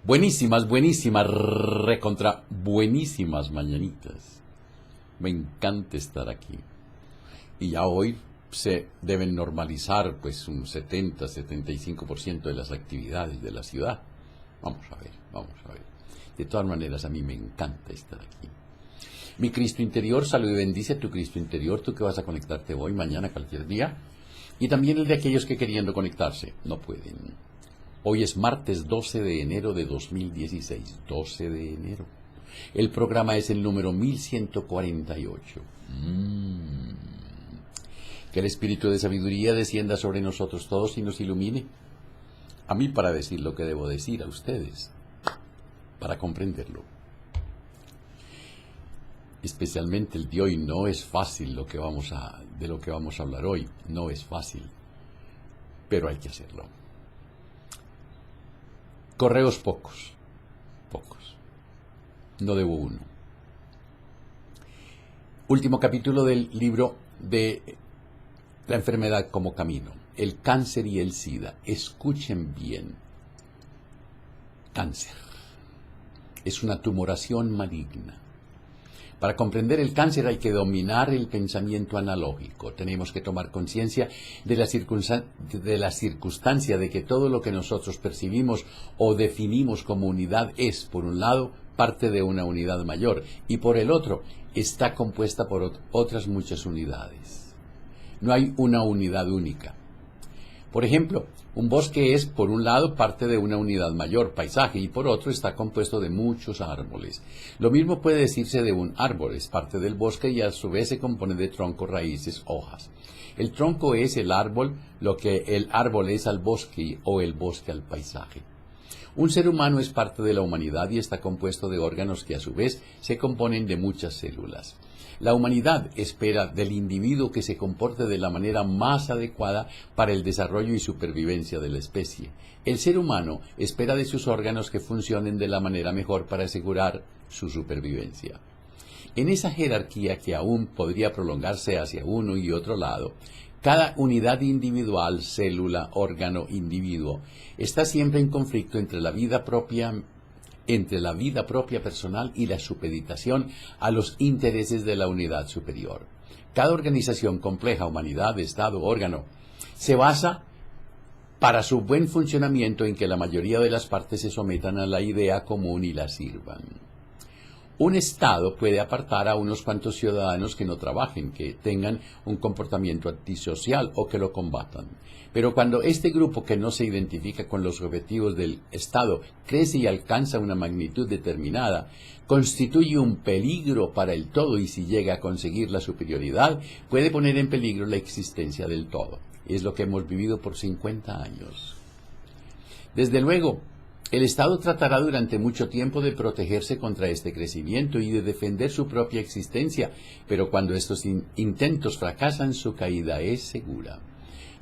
Buenísimas, buenísimas, recontra buenísimas mañanitas. Me encanta estar aquí. Y ya hoy se deben normalizar pues un 70-75% de las actividades de la ciudad. Vamos a ver, vamos a ver. De todas maneras, a mí me encanta estar aquí. Mi Cristo interior, salud y bendice a tu Cristo interior, tú que vas a conectarte hoy, mañana, cualquier día. Y también el de aquellos que queriendo conectarse no pueden. Hoy es martes 12 de enero de 2016, 12 de enero. El programa es el número 1148. Que el espíritu de sabiduría descienda sobre nosotros todos y nos ilumine. A mí para decir lo que debo decir, a ustedes para comprenderlo. Especialmente el de hoy no es fácil de lo que vamos a hablar hoy, no es fácil, pero hay que hacerlo. Correos pocos, no debo uno. Último capítulo del libro de La enfermedad como camino, el cáncer y el SIDA. Escuchen bien, cáncer es una tumoración maligna. Para comprender el cáncer hay que dominar el pensamiento analógico. Tenemos que tomar conciencia de la circunstancia de que todo lo que nosotros percibimos o definimos como unidad es, por un lado, parte de una unidad mayor y por el otro, está compuesta por otras muchas unidades. No hay una unidad única. Por ejemplo, un bosque es, por un lado, parte de una unidad mayor, paisaje, y por otro está compuesto de muchos árboles. Lo mismo puede decirse de un árbol, es parte del bosque y a su vez se compone de tronco, raíces, hojas. El tronco es el árbol, lo que el árbol es al bosque o el bosque al paisaje. Un ser humano es parte de la humanidad y está compuesto de órganos que a su vez se componen de muchas células. La humanidad espera del individuo que se comporte de la manera más adecuada para el desarrollo y supervivencia de la especie. El ser humano espera de sus órganos que funcionen de la manera mejor para asegurar su supervivencia. En esa jerarquía que aún podría prolongarse hacia uno y otro lado, cada unidad individual, célula, órgano, individuo, está siempre en conflicto entre la vida propia personal y la supeditación a los intereses de la unidad superior. Cada organización compleja, humanidad, Estado, órgano, se basa para su buen funcionamiento en que la mayoría de las partes se sometan a la idea común y la sirvan. Un Estado puede apartar a unos cuantos ciudadanos que no trabajen, que tengan un comportamiento antisocial o que lo combatan. Pero cuando este grupo que no se identifica con los objetivos del Estado crece y alcanza una magnitud determinada, constituye un peligro para el todo y si llega a conseguir la superioridad, puede poner en peligro la existencia del todo. Es lo que hemos vivido por 50 años. Desde luego, el Estado tratará durante mucho tiempo de protegerse contra este crecimiento y de defender su propia existencia, pero cuando estos intentos fracasan, su caída es segura.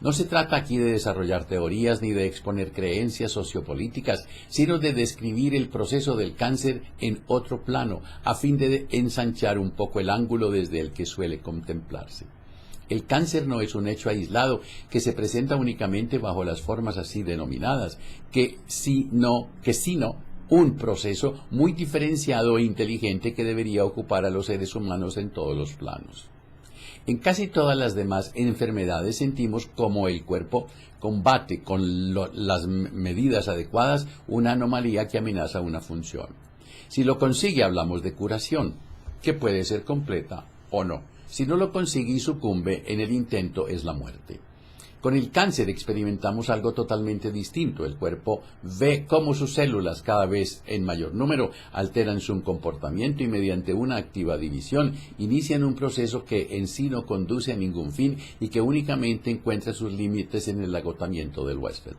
No se trata aquí de desarrollar teorías ni de exponer creencias sociopolíticas, sino de describir el proceso del cáncer en otro plano, a fin de ensanchar un poco el ángulo desde el que suele contemplarse. El cáncer no es un hecho aislado que se presenta únicamente bajo las formas así denominadas, sino un proceso muy diferenciado e inteligente que debería ocupar a los seres humanos en todos los planos. En casi todas las demás enfermedades sentimos como el cuerpo combate con las medidas adecuadas una anomalía que amenaza una función. Si lo consigue, hablamos de curación, que puede ser completa o no. Si no lo consigue y sucumbe en el intento, es la muerte. Con el cáncer experimentamos algo totalmente distinto. El cuerpo ve cómo sus células, cada vez en mayor número, alteran su comportamiento y mediante una activa división inician un proceso que en sí no conduce a ningún fin y que únicamente encuentra sus límites en el agotamiento del huésped.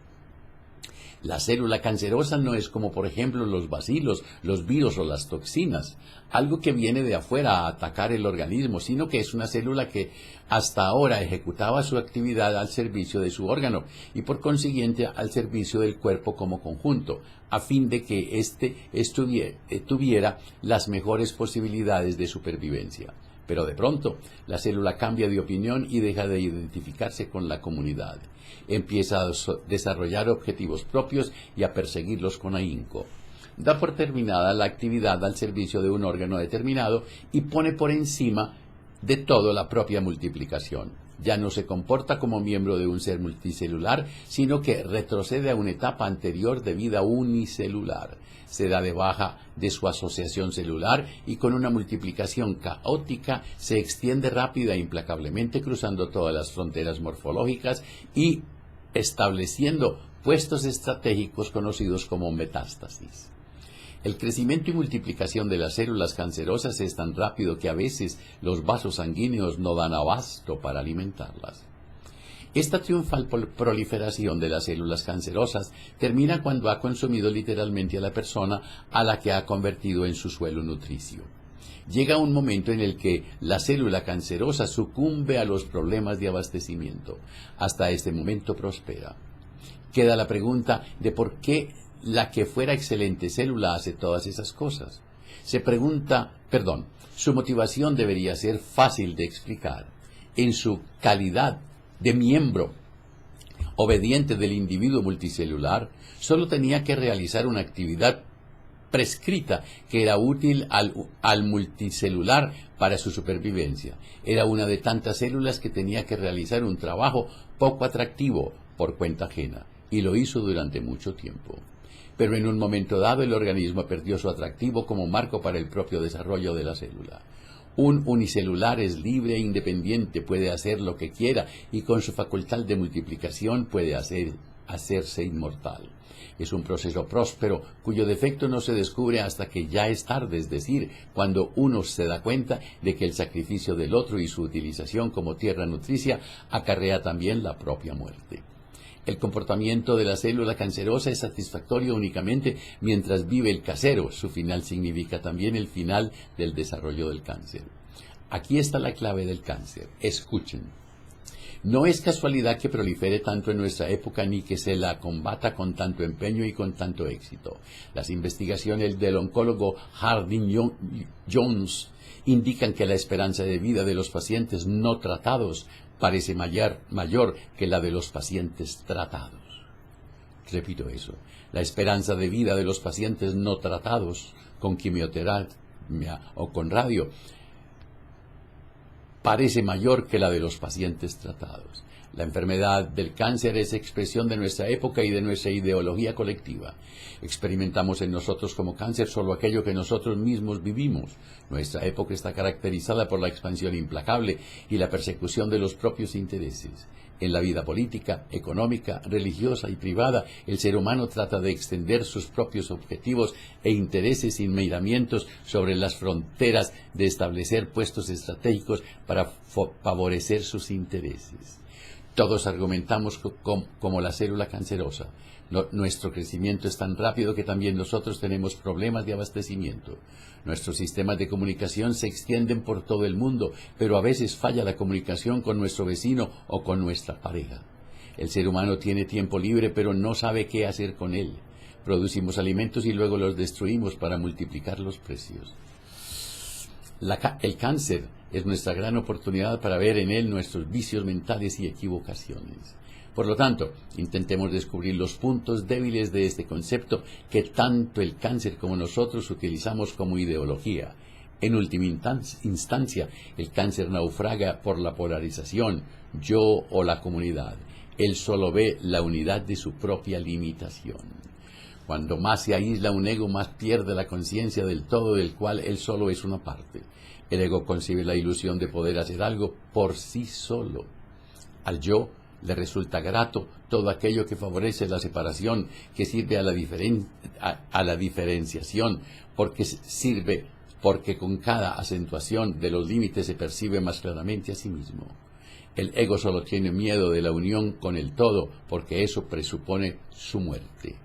La célula cancerosa no es como, por ejemplo, los bacilos, los virus o las toxinas, algo que viene de afuera a atacar el organismo, sino que es una célula que hasta ahora ejecutaba su actividad al servicio de su órgano y por consiguiente al servicio del cuerpo como conjunto, a fin de que éste tuviera las mejores posibilidades de supervivencia. Pero de pronto, la célula cambia de opinión y deja de identificarse con la comunidad. Empieza a desarrollar objetivos propios y a perseguirlos con ahínco. da por terminada la actividad al servicio de un órgano determinado y pone por encima de todo la propia multiplicación. Ya no se comporta como miembro de un ser multicelular, sino que retrocede a una etapa anterior de vida unicelular. Se da de baja de su asociación celular y con una multiplicación caótica se extiende rápida e implacablemente cruzando todas las fronteras morfológicas y estableciendo puestos estratégicos conocidos como metástasis. El crecimiento y multiplicación de las células cancerosas es tan rápido que a veces los vasos sanguíneos no dan abasto para alimentarlas. Esta triunfal proliferación de las células cancerosas termina cuando ha consumido literalmente a la persona a la que ha convertido en su suelo nutricio. Llega un momento en el que la célula cancerosa sucumbe a los problemas de abastecimiento. Hasta este momento prospera. Queda la pregunta de por qué la que fuera excelente célula hace todas esas cosas. Su motivación debería ser fácil de explicar. En su calidad de miembro obediente del individuo multicelular, solo tenía que realizar una actividad prescrita que era útil al multicelular para su supervivencia. Era una de tantas células que tenía que realizar un trabajo poco atractivo por cuenta ajena, y lo hizo durante mucho tiempo. Pero en un momento dado el organismo perdió su atractivo como marco para el propio desarrollo de la célula. Un unicelular es libre e independiente, puede hacer lo que quiera y con su facultad de multiplicación puede hacerse inmortal. Es un proceso próspero cuyo defecto no se descubre hasta que ya es tarde, es decir, cuando uno se da cuenta de que el sacrificio del otro y su utilización como tierra nutricia acarrea también la propia muerte. El comportamiento de la célula cancerosa es satisfactorio únicamente mientras vive el casero. Su final significa también el final del desarrollo del cáncer. Aquí está la clave del cáncer. Escuchen. No es casualidad que prolifere tanto en nuestra época ni que se la combata con tanto empeño y con tanto éxito. Las investigaciones del oncólogo Hardin Jones indican que la esperanza de vida de los pacientes no tratados parece mayor que la de los pacientes tratados. Repito eso. La esperanza de vida de los pacientes no tratados con quimioterapia o con radio parece mayor que la de los pacientes tratados. La enfermedad del cáncer es expresión de nuestra época y de nuestra ideología colectiva. Experimentamos en nosotros como cáncer solo aquello que nosotros mismos vivimos. Nuestra época está caracterizada por la expansión implacable y la persecución de los propios intereses. En la vida política, económica, religiosa y privada, el ser humano trata de extender sus propios objetivos e intereses sin miramientos sobre las fronteras, de establecer puestos estratégicos para favorecer sus intereses. Todos argumentamos como la célula cancerosa. Nuestro crecimiento es tan rápido que también nosotros tenemos problemas de abastecimiento. Nuestros sistemas de comunicación se extienden por todo el mundo, pero a veces falla la comunicación con nuestro vecino o con nuestra pareja. El ser humano tiene tiempo libre, pero no sabe qué hacer con él. Producimos alimentos y luego los destruimos para multiplicar los precios. El cáncer es nuestra gran oportunidad para ver en él nuestros vicios mentales y equivocaciones. Por lo tanto, intentemos descubrir los puntos débiles de este concepto que tanto el cáncer como nosotros utilizamos como ideología. En última instancia, el cáncer naufraga por la polarización, yo o la comunidad. Él solo ve la unidad de su propia limitación. Cuando más se aísla un ego, más pierde la conciencia del todo del cual él solo es una parte. El ego concibe la ilusión de poder hacer algo por sí solo. Al yo le resulta grato todo aquello que favorece la separación, que sirve a la diferenciación, porque con cada acentuación de los límites se percibe más claramente a sí mismo. El ego solo tiene miedo de la unión con el todo, porque eso presupone su muerte.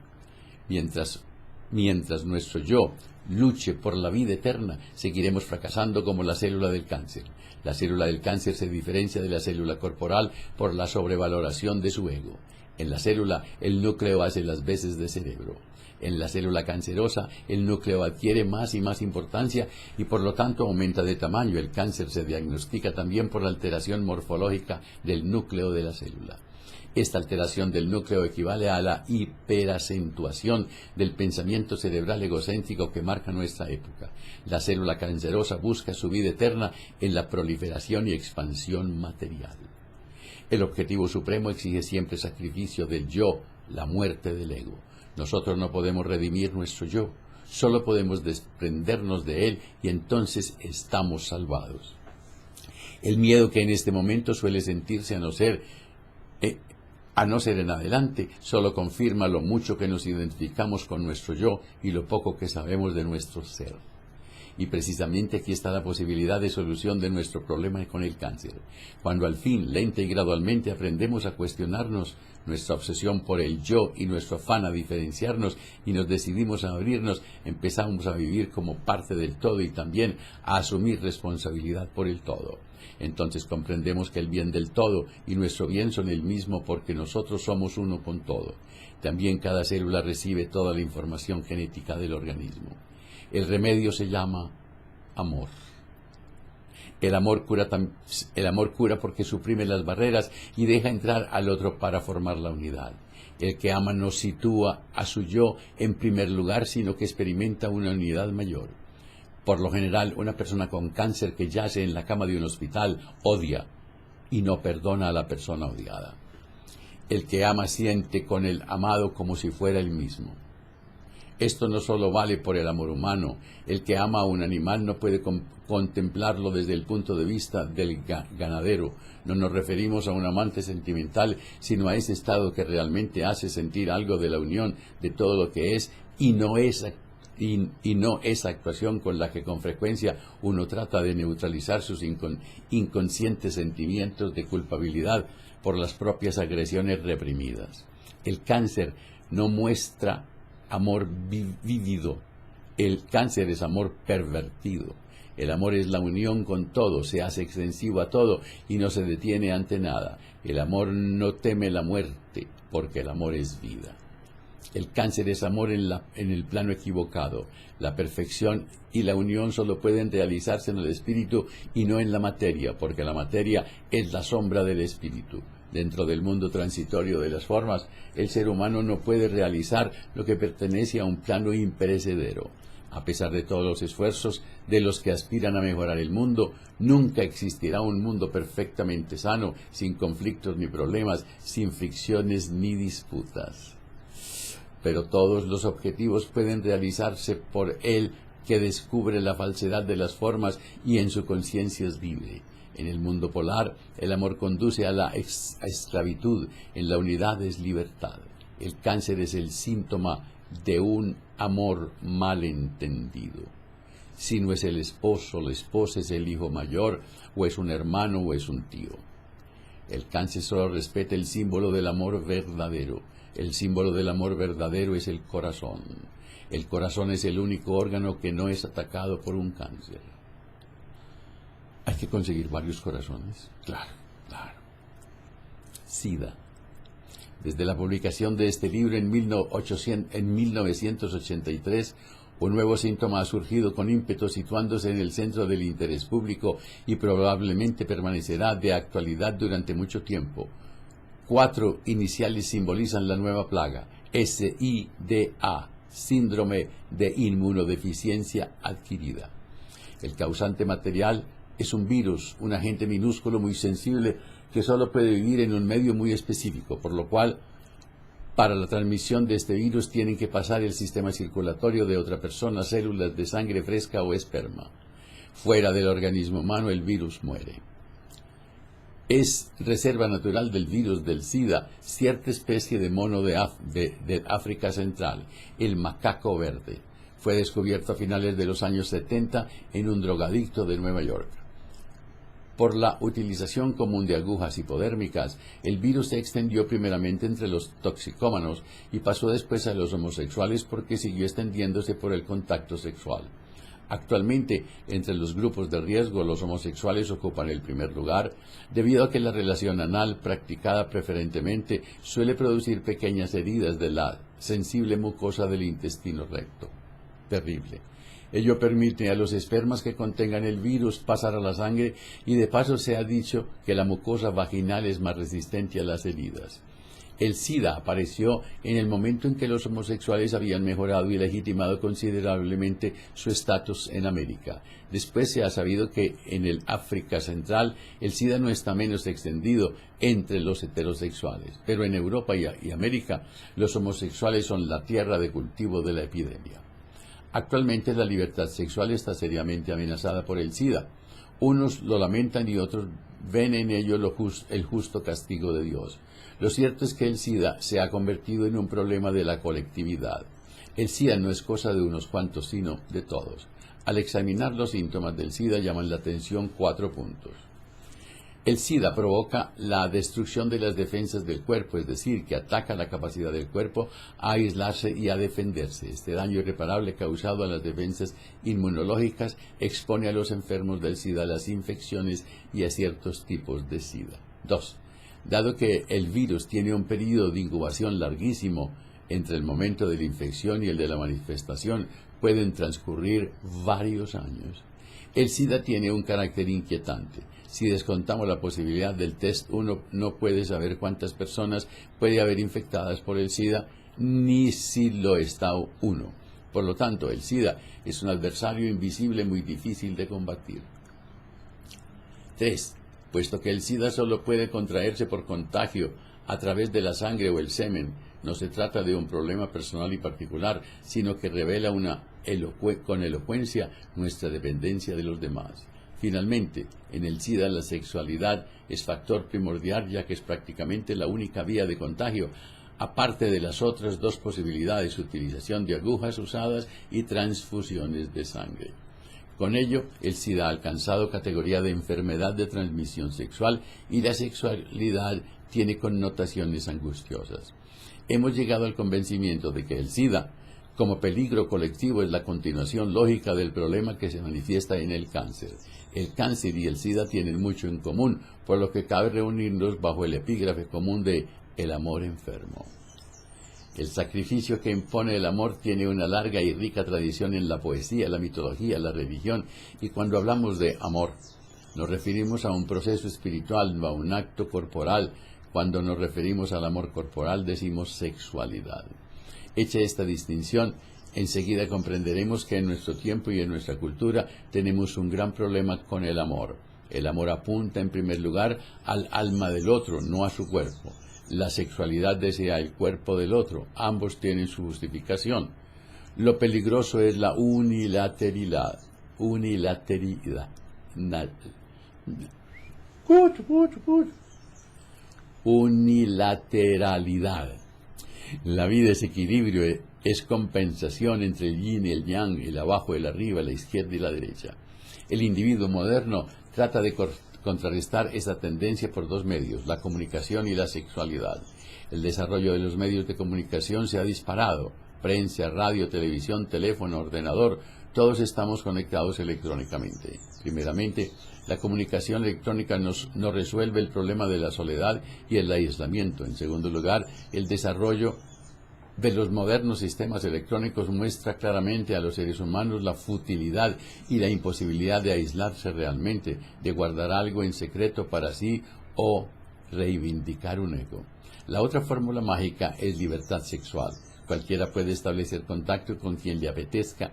Mientras nuestro yo luche por la vida eterna, seguiremos fracasando como la célula del cáncer. La célula del cáncer se diferencia de la célula corporal por la sobrevaloración de su ego. En la célula, el núcleo hace las veces de cerebro. En la célula cancerosa, el núcleo adquiere más y más importancia y por lo tanto aumenta de tamaño. El cáncer se diagnostica también por la alteración morfológica del núcleo de la célula. Esta alteración del núcleo equivale a la hiperacentuación del pensamiento cerebral egocéntrico que marca nuestra época. La célula cancerosa busca su vida eterna en la proliferación y expansión material. El objetivo supremo exige siempre sacrificio del yo, la muerte del ego. Nosotros no podemos redimir nuestro yo, solo podemos desprendernos de él y entonces estamos salvados. El miedo que en este momento suele sentirse a no ser en adelante, solo confirma lo mucho que nos identificamos con nuestro yo y lo poco que sabemos de nuestro ser. Y precisamente aquí está la posibilidad de solución de nuestro problema con el cáncer. Cuando al fin, lenta y gradualmente, aprendemos a cuestionarnos nuestra obsesión por el yo y nuestro afán a diferenciarnos y nos decidimos a abrirnos, empezamos a vivir como parte del todo y también a asumir responsabilidad por el todo. Entonces comprendemos que el bien del todo y nuestro bien son el mismo porque nosotros somos uno con todo. También cada célula recibe toda la información genética del organismo. El remedio se llama amor. El amor cura porque suprime las barreras y deja entrar al otro para formar la unidad. El que ama no sitúa a su yo en primer lugar, sino que experimenta una unidad mayor. Por lo general, una persona con cáncer que yace en la cama de un hospital odia y no perdona a la persona odiada. El que ama siente con el amado como si fuera el mismo. Esto no solo vale por el amor humano. El que ama a un animal no puede contemplarlo desde el punto de vista del ganadero. No nos referimos a un amante sentimental, sino a ese estado que realmente hace sentir algo de la unión de todo lo que es y no esa actuación con la que con frecuencia uno trata de neutralizar sus inconscientes sentimientos de culpabilidad por las propias agresiones reprimidas. El cáncer no muestra amor vívido. El cáncer es amor pervertido. El amor es la unión con todo, se hace extensivo a todo y no se detiene ante nada. El amor no teme la muerte, porque el amor es vida. El cáncer es amor en el plano equivocado. La perfección y la unión solo pueden realizarse en el espíritu y no en la materia, porque la materia es la sombra del espíritu. Dentro del mundo transitorio de las formas, el ser humano no puede realizar lo que pertenece a un plano imperecedero. A pesar de todos los esfuerzos de los que aspiran a mejorar el mundo, nunca existirá un mundo perfectamente sano, sin conflictos ni problemas, sin fricciones ni disputas. Pero todos los objetivos pueden realizarse por él que descubre la falsedad de las formas y en su conciencia es libre. En el mundo polar, el amor conduce a la esclavitud, en la unidad es libertad. El cáncer es el síntoma de un amor mal entendido. Si no es el esposo, la esposa es el hijo mayor, o es un hermano, o es un tío. El cáncer solo respeta el símbolo del amor verdadero. El símbolo del amor verdadero es el corazón. El corazón es el único órgano que no es atacado por un cáncer. ¿Hay que conseguir varios corazones? Claro. SIDA. Desde la publicación de este libro en 1983, un nuevo síntoma ha surgido con ímpetu situándose en el centro del interés público y probablemente permanecerá de actualidad durante mucho tiempo. 4 iniciales simbolizan la nueva plaga: SIDA, síndrome de inmunodeficiencia adquirida. El causante material es un virus, un agente minúsculo muy sensible que solo puede vivir en un medio muy específico, por lo cual para la transmisión de este virus tienen que pasar el sistema circulatorio de otra persona, células de sangre fresca o esperma. Fuera del organismo humano el virus muere. Es reserva natural del virus del SIDA cierta especie de mono de África Central, el macaco verde. Fue descubierto a finales de los años 70 en un drogadicto de Nueva York. Por la utilización común de agujas hipodérmicas, el virus se extendió primeramente entre los toxicómanos y pasó después a los homosexuales porque siguió extendiéndose por el contacto sexual. Actualmente, entre los grupos de riesgo, los homosexuales ocupan el primer lugar, debido a que la relación anal, practicada preferentemente, suele producir pequeñas heridas de la sensible mucosa del intestino recto. Terrible. Ello permite a los espermas que contengan el virus pasar a la sangre y de paso se ha dicho que la mucosa vaginal es más resistente a las heridas. El SIDA apareció en el momento en que los homosexuales habían mejorado y legitimado considerablemente su estatus en América. Después se ha sabido que en el África Central el SIDA no está menos extendido entre los heterosexuales, pero en Europa y América los homosexuales son la tierra de cultivo de la epidemia. Actualmente la libertad sexual está seriamente amenazada por el SIDA. Unos lo lamentan y otros ven en ello el justo castigo de Dios. Lo cierto es que el SIDA se ha convertido en un problema de la colectividad. El SIDA no es cosa de unos cuantos, sino de todos. Al examinar los síntomas del SIDA llaman la atención 4 puntos. El SIDA provoca la destrucción de las defensas del cuerpo, es decir, que ataca la capacidad del cuerpo a aislarse y a defenderse. Este daño irreparable causado a las defensas inmunológicas expone a los enfermos del SIDA a las infecciones y a ciertos tipos de SIDA. 2. Dado que el virus tiene un periodo de incubación larguísimo entre el momento de la infección y el de la manifestación, pueden transcurrir varios años. El SIDA tiene un carácter inquietante. Si descontamos la posibilidad del test, uno no puede saber cuántas personas puede haber infectadas por el SIDA, ni si lo está uno. Por lo tanto, el SIDA es un adversario invisible muy difícil de combatir. 3. Puesto que el SIDA solo puede contraerse por contagio a través de la sangre o el semen, no se trata de un problema personal y particular, sino que revela con elocuencia nuestra dependencia de los demás. Finalmente, en el SIDA la sexualidad es factor primordial, ya que es prácticamente la única vía de contagio, aparte de las otras 2 posibilidades: utilización de agujas usadas y transfusiones de sangre. Con ello, el SIDA ha alcanzado categoría de enfermedad de transmisión sexual y la sexualidad tiene connotaciones angustiosas. Hemos llegado al convencimiento de que el SIDA, como peligro colectivo, es la continuación lógica del problema que se manifiesta en el cáncer. El cáncer y el SIDA tienen mucho en común, por lo que cabe reunirnos bajo el epígrafe común de el amor enfermo. El sacrificio que impone el amor tiene una larga y rica tradición en la poesía, la mitología, la religión, y cuando hablamos de amor, nos referimos a un proceso espiritual, no a un acto corporal. Cuando nos referimos al amor corporal decimos sexualidad. Hecha esta distinción, enseguida comprenderemos que en nuestro tiempo y en nuestra cultura tenemos un gran problema con el amor. El amor apunta en primer lugar al alma del otro, no a su cuerpo. La sexualidad desea el cuerpo del otro. Ambos tienen su justificación. Lo peligroso es la unilateralidad. Unilateralidad. La vida es equilibrio, es compensación entre el yin y el yang, el abajo, el arriba, la izquierda y la derecha. El individuo moderno trata de contrarrestar esa tendencia por 2 medios, la comunicación y la sexualidad. El desarrollo de los medios de comunicación se ha disparado. Prensa, radio, televisión, teléfono, ordenador, todos estamos conectados electrónicamente. Primeramente, la comunicación electrónica no resuelve el problema de la soledad y el aislamiento. En segundo lugar, el desarrollo de los modernos sistemas electrónicos muestra claramente a los seres humanos la futilidad y la imposibilidad de aislarse realmente, de guardar algo en secreto para sí o reivindicar un ego. La otra fórmula mágica es libertad sexual. Cualquiera puede establecer contacto con quien le apetezca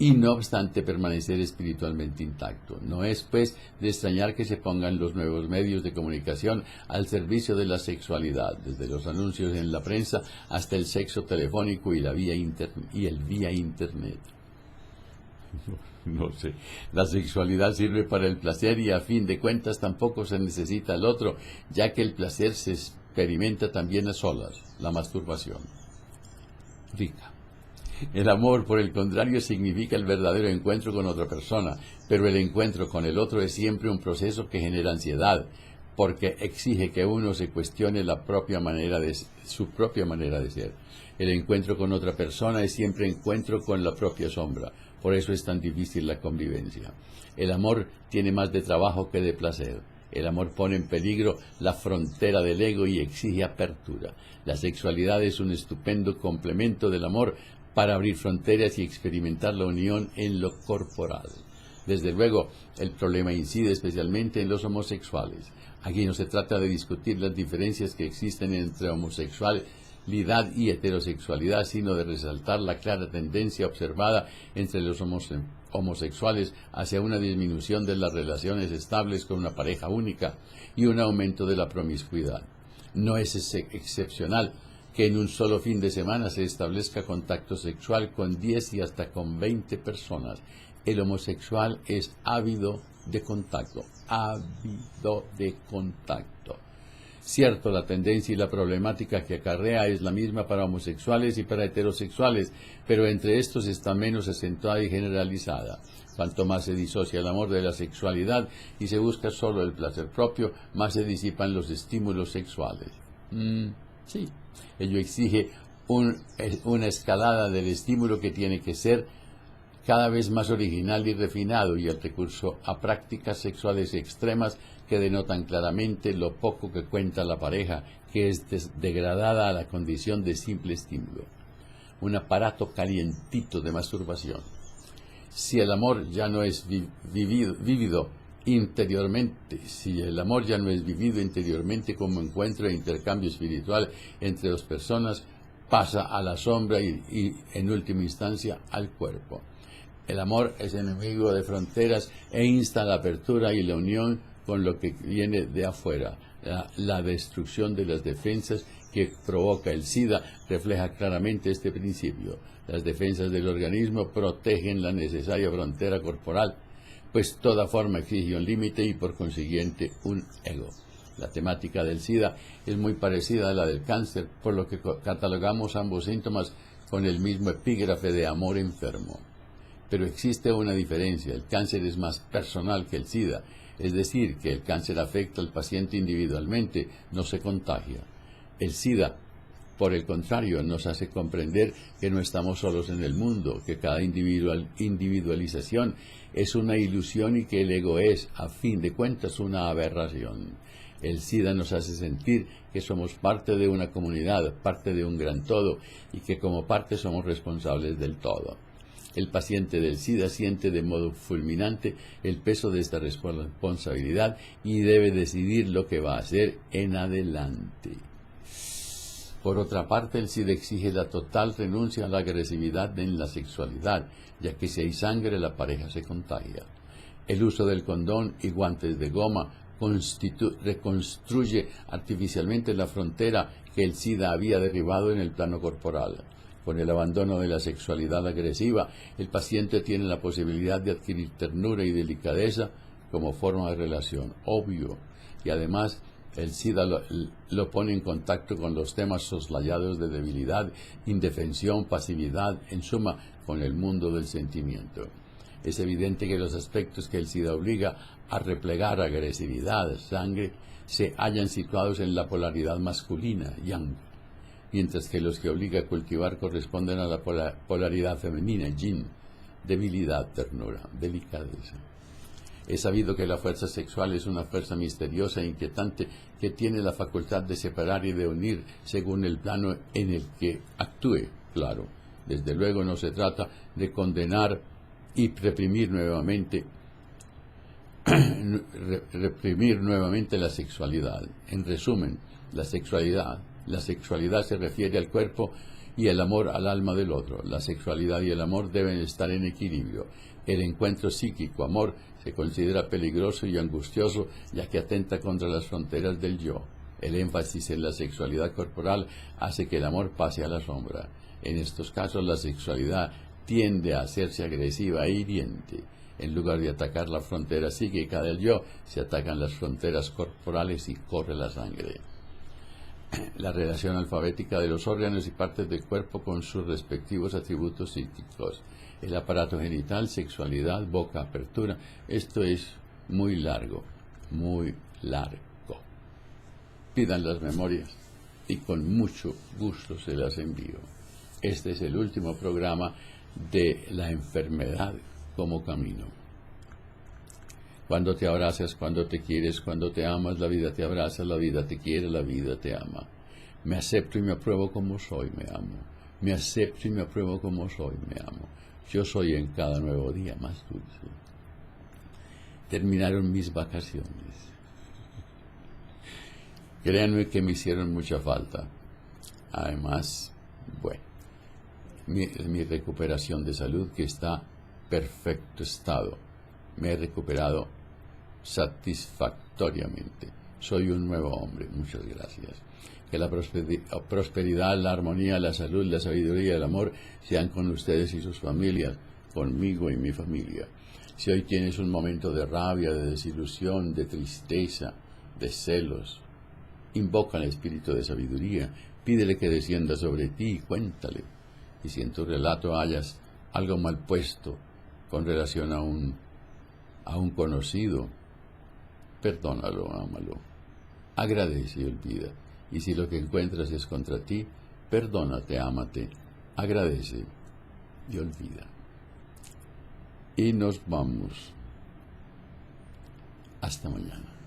y no obstante permanecer espiritualmente intacto. No es, pues, de extrañar que se pongan los nuevos medios de comunicación al servicio de la sexualidad, desde los anuncios en la prensa hasta el sexo telefónico y el vía Internet. No sé, la sexualidad sirve para el placer y a fin de cuentas tampoco se necesita el otro, ya que el placer se experimenta también a solas, la masturbación. Rica. El amor, por el contrario, significa el verdadero encuentro con otra persona, pero el encuentro con el otro es siempre un proceso que genera ansiedad, porque exige que uno se cuestione su propia manera de ser. El encuentro con otra persona es siempre encuentro con la propia sombra, por eso es tan difícil la convivencia. El amor tiene más de trabajo que de placer. El amor pone en peligro la frontera del ego y exige apertura. La sexualidad es un estupendo complemento del amor para abrir fronteras y experimentar la unión en lo corporal. Desde luego, el problema incide especialmente en los homosexuales. Aquí no se trata de discutir las diferencias que existen entre homosexualidad y heterosexualidad, sino de resaltar la clara tendencia observada entre los homosexuales hacia una disminución de las relaciones estables con una pareja única y un aumento de la promiscuidad. No es excepcional que en un solo fin de semana se establezca contacto sexual con 10 y hasta con 20 personas. El homosexual es ávido de contacto, Cierto, la tendencia y la problemática que acarrea es la misma para homosexuales y para heterosexuales, pero entre estos está menos acentuada y generalizada. Cuanto más se disocia el amor de la sexualidad y se busca solo el placer propio, más se disipan los estímulos sexuales. Sí, ello exige una escalada del estímulo que tiene que ser cada vez más original y refinado, y el recurso a prácticas sexuales extremas que denotan claramente lo poco que cuenta la pareja, que es degradada a la condición de simple estímulo. Un aparato calientito de masturbación. Si el amor ya no es vivido interiormente, como encuentro e intercambio espiritual entre dos personas, pasa a la sombra y en última instancia al cuerpo. El amor es enemigo de fronteras e insta a la apertura y la unión con lo que viene de afuera. La destrucción de las defensas que provoca el SIDA refleja claramente este principio. Las defensas del organismo protegen la necesaria frontera corporal, pues toda forma exige un límite y por consiguiente un ego. La temática del SIDA es muy parecida a la del cáncer, por lo que catalogamos ambos síntomas con el mismo epígrafe de amor enfermo. Pero existe una diferencia: el cáncer es más personal que el SIDA, es decir, que el cáncer afecta al paciente individualmente, no se contagia. El SIDA, por el contrario, nos hace comprender que no estamos solos en el mundo, que cada individualización es una ilusión y que el ego es, a fin de cuentas, una aberración. El SIDA nos hace sentir que somos parte de una comunidad, parte de un gran todo, y que como parte somos responsables del todo. El paciente del SIDA siente de modo fulminante el peso de esta responsabilidad y debe decidir lo que va a hacer en adelante. Por otra parte, el SIDA exige la total renuncia a la agresividad en la sexualidad, ya que si hay sangre la pareja se contagia. El uso del condón y guantes de goma reconstruye artificialmente la frontera que el SIDA había derribado en el plano corporal. Con el abandono de la sexualidad agresiva, el paciente tiene la posibilidad de adquirir ternura y delicadeza como forma de relación, obvio, y además el SIDA lo pone en contacto con los temas soslayados de debilidad, indefensión, pasividad, en suma, con el mundo del sentimiento. Es evidente que los aspectos que el SIDA obliga a replegar, agresividad, sangre, se hallan situados en la polaridad masculina, yang, mientras que los que obliga a cultivar corresponden a la polaridad femenina, yin, debilidad, ternura, delicadeza. Es sabido que la fuerza sexual es una fuerza misteriosa e inquietante que tiene la facultad de separar y de unir según el plano en el que actúe. Claro, desde luego no se trata de condenar y reprimir nuevamente la sexualidad. En resumen, la sexualidad se refiere al cuerpo y el amor al alma del otro. La sexualidad y el amor deben estar en equilibrio. El encuentro psíquico, amor, se considera peligroso y angustioso, ya que atenta contra las fronteras del yo. El énfasis en la sexualidad corporal hace que el amor pase a la sombra. En estos casos, la sexualidad tiende a hacerse agresiva e hiriente. En lugar de atacar la frontera psíquica del yo, se atacan las fronteras corporales y corre la sangre. La relación alfabética de los órganos y partes del cuerpo con sus respectivos atributos psíquicos. El aparato genital, sexualidad, boca, apertura. Esto es muy largo, muy largo. Pidan las memorias y con mucho gusto se las envío. Este es el último programa de la enfermedad como camino. Cuando te abrazas, cuando te quieres, cuando te amas, la vida te abraza, la vida te quiere, la vida te ama. Me acepto y me apruebo como soy, me amo. Me acepto y me apruebo como soy, me amo. Yo soy en cada nuevo día más dulce. Terminaron mis vacaciones. Créanme que me hicieron mucha falta. Además, bueno, mi recuperación de salud, que está perfecto estado. Me he recuperado satisfactoriamente. Soy un nuevo hombre. Muchas gracias. Que la prosperidad, la armonía, la salud, la sabiduría y el amor sean con ustedes y sus familias, conmigo y mi familia. Si hoy tienes un momento de rabia, de desilusión, de tristeza, de celos, invoca al espíritu de sabiduría, pídele que descienda sobre ti y cuéntale. Y si en tu relato hayas algo mal puesto con relación a un conocido, perdónalo, ámalo, agradece y olvida. Y si lo que encuentras es contra ti, perdónate, ámate, agradece y olvida. Y nos vamos. Hasta mañana.